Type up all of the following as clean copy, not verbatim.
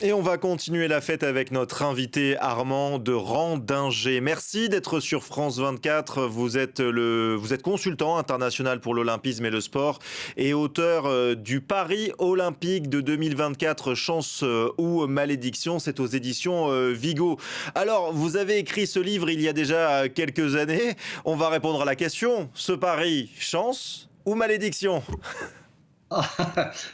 Et on va continuer la fête avec notre invité Armand de Randinger. Merci d'être sur France 24. Vous êtes consultant international pour l'olympisme et le sport et auteur du Paris olympique de 2024, Chance ou malédiction. C'est aux éditions Vigo. Alors, vous avez écrit ce livre il y a déjà quelques années. On va répondre à la question. Ce Paris, chance ou malédiction?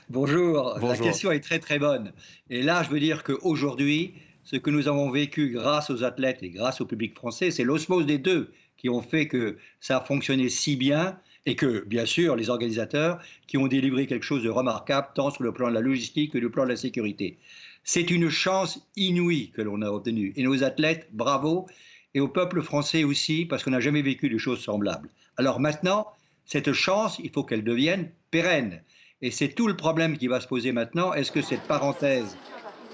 Bonjour, la Bonjour. question est très très bonne. Et là, je veux dire qu'aujourd'hui, ce que nous avons vécu grâce aux athlètes et grâce au public français, c'est l'osmose des deux qui ont fait que ça a fonctionné si bien et que, bien sûr, les organisateurs qui ont délivré quelque chose de remarquable, tant sur le plan de la logistique que le plan de la sécurité. C'est une chance inouïe que l'on a obtenue. Et nos athlètes, bravo, et au peuple français aussi, parce qu'on n'a jamais vécu de choses semblables. Alors maintenant, cette chance, il faut qu'elle devienne pérenne. Et c'est tout le problème qui va se poser maintenant. Est-ce que cette parenthèse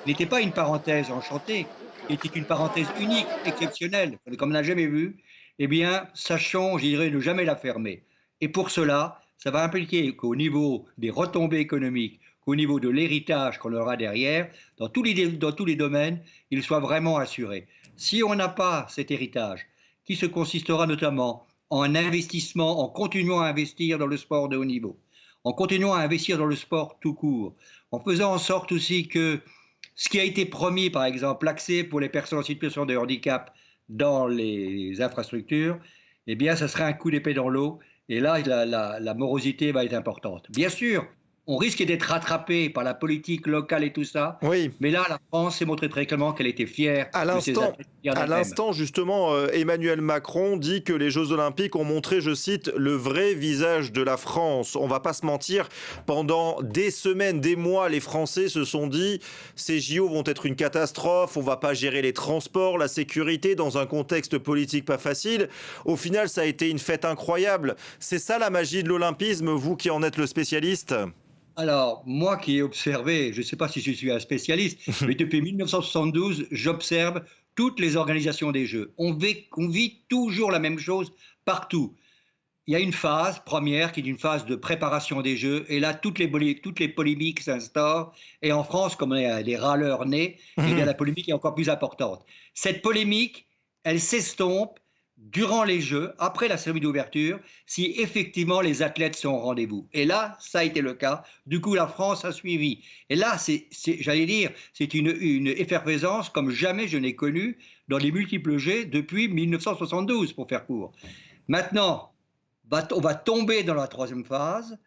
n'était pas une parenthèse enchantée, était une parenthèse unique, exceptionnelle, comme on n'a jamais vu? Eh bien, sachons, je dirais, ne jamais la fermer. Et pour cela, ça va impliquer qu'au niveau des retombées économiques, qu'au niveau de l'héritage qu'on aura derrière, dans tous les domaines, il soit vraiment assuré. Si on n'a pas cet héritage, qui se consistera notamment en un investissement, en continuant à investir dans le sport de haut niveau, en continuant à investir dans le sport tout court, en faisant en sorte aussi que ce qui a été promis, par exemple, l'accès pour les personnes en situation de handicap dans les infrastructures, eh bien, ça sera un coup d'épée dans l'eau. Et là, la morosité va être importante. Bien sûr, on risque d'être rattrapé par la politique locale et tout ça, Oui. mais là, la France s'est montrée très clairement qu'elle était fière À de ses l'instant, athlètes fiers à d'elle-même. l'instant, justement, Emmanuel Macron dit que les Jeux Olympiques ont montré, je cite, le vrai visage de la France. On va pas se mentir, pendant des semaines, des mois, les Français se sont dit ces JO vont être une catastrophe, on va pas gérer les transports, la sécurité dans un contexte politique pas facile. Au final, ça a été une fête incroyable. C'est ça la magie de l'olympisme, vous qui en êtes le spécialiste? Alors, moi qui ai observé, je ne sais pas si je suis un spécialiste, mais depuis 1972, j'observe toutes les organisations des Jeux. On vit toujours la même chose partout. Il y a une phase première qui est une phase de préparation des Jeux, et là, toutes les polémiques s'instaurent. Et en France, comme on est des râleurs nés, eh bien, la polémique est encore plus importante. Cette polémique, elle s'estompe durant les Jeux, après la cérémonie d'ouverture, si effectivement les athlètes sont au rendez-vous. Et là, ça a été le cas. Du coup, la France a suivi. Et là, j'allais dire, c'est une effervescence comme jamais je n'ai connue dans les multiples Jeux depuis 1972, pour faire court. Maintenant, on va tomber dans la troisième phase,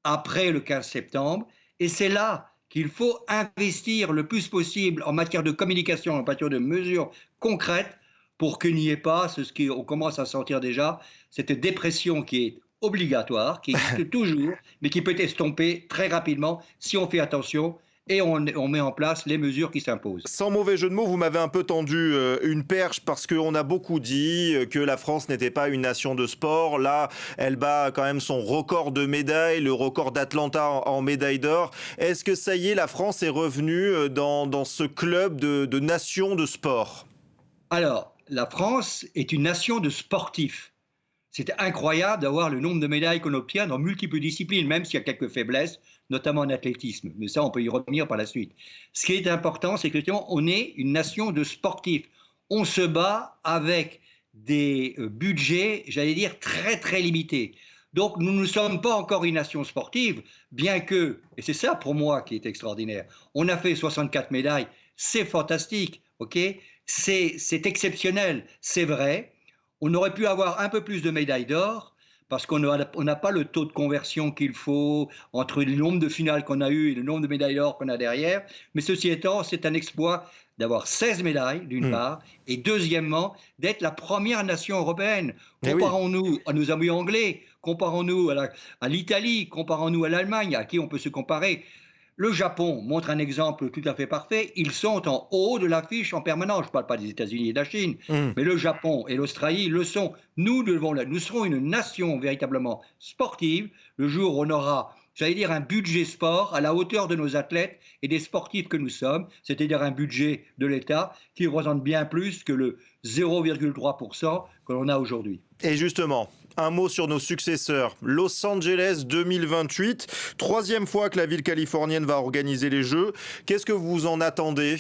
après le 15 septembre, et c'est là qu'il faut investir le plus possible en matière de communication, en matière de mesures concrètes, pour qu'il n'y ait pas ce qu'on commence à sentir déjà, cette dépression qui est obligatoire, qui existe toujours, mais qui peut estomper très rapidement si on fait attention et on met en place les mesures qui s'imposent. Sans mauvais jeu de mots, vous m'avez un peu tendu une perche parce qu'on a beaucoup dit que la France n'était pas une nation de sport. Là, elle bat quand même son record de médailles, le record d'Atlanta en médaille d'or. Est-ce que ça y est, la France est revenue dans ce club de nations de sport? Alors, la France est une nation de sportifs. C'est incroyable d'avoir le nombre de médailles qu'on obtient dans multiples disciplines, même s'il y a quelques faiblesses, notamment en athlétisme. Mais ça, on peut y revenir par la suite. Ce qui est important, c'est que on est une nation de sportifs. On se bat avec des budgets, j'allais dire, très, très limités. Donc, nous ne sommes pas encore une nation sportive, bien que, et c'est ça pour moi qui est extraordinaire, on a fait 64 médailles, c'est fantastique, ok? C'est exceptionnel, c'est vrai. On aurait pu avoir un peu plus de médailles d'or parce qu'on n'a pas le taux de conversion qu'il faut entre le nombre de finales qu'on a eues et le nombre de médailles d'or qu'on a derrière. Mais ceci étant, c'est un exploit d'avoir 16 médailles, d'une Hmm. part, et deuxièmement, d'être la première nation européenne. Eh oui. Comparons-nous à nos amis anglais, comparons-nous à l'Italie, comparons-nous à l'Allemagne, à qui on peut se comparer. Le Japon montre un exemple tout à fait parfait. Ils sont en haut de l'affiche en permanence. Je ne parle pas des États-Unis et de la Chine, Hmm. mais le Japon et l'Australie le sont. Nous serons une nation véritablement sportive le jour où on aura, j'allais dire, un budget sport à la hauteur de nos athlètes et des sportifs que nous sommes, c'est-à-dire un budget de l'État qui représente bien plus que le 0,3% que l'on a aujourd'hui. Et justement, un mot sur nos successeurs. Los Angeles 2028, troisième fois que la ville californienne va organiser les Jeux. Qu'est-ce que vous en attendez ?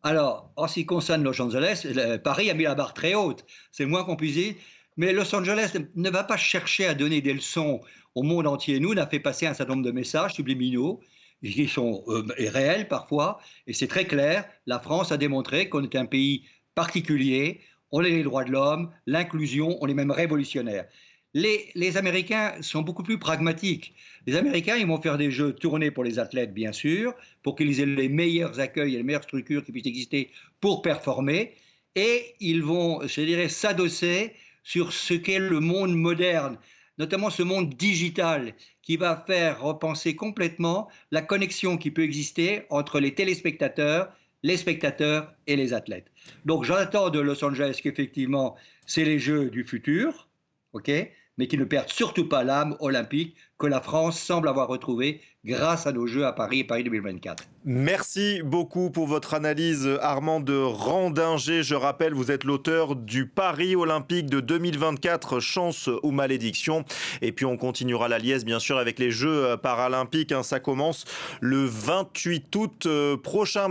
Alors, en ce qui concerne Los Angeles, Paris a mis la barre très haute, c'est le moins qu'on puisse dire. Mais Los Angeles ne va pas chercher à donner des leçons au monde entier. Nous, on a fait passer un certain nombre de messages subliminaux qui sont réels parfois, et c'est très clair. La France a démontré qu'on est un pays particulier, on a les droits de l'homme, l'inclusion, on est même révolutionnaire. Les Américains sont beaucoup plus pragmatiques. Les Américains, ils vont faire des jeux tournés pour les athlètes, bien sûr, pour qu'ils aient les meilleurs accueils et les meilleures structures qui puissent exister pour performer. Et ils vont, je dirais, s'adosser sur ce qu'est le monde moderne, notamment ce monde digital, qui va faire repenser complètement la connexion qui peut exister entre les téléspectateurs, les spectateurs et les athlètes. Donc j'attends de Los Angeles qu'effectivement, c'est les Jeux du futur, ok, mais qui ne perdent surtout pas l'âme olympique que la France semble avoir retrouvée grâce à nos Jeux à Paris et Paris 2024. Merci beaucoup pour votre analyse, Armand de Randinger. Je rappelle, vous êtes l'auteur du Paris olympique de 2024, chance ou malédiction. Et puis on continuera la liesse, bien sûr, avec les Jeux paralympiques. Ça commence le 28 août prochain.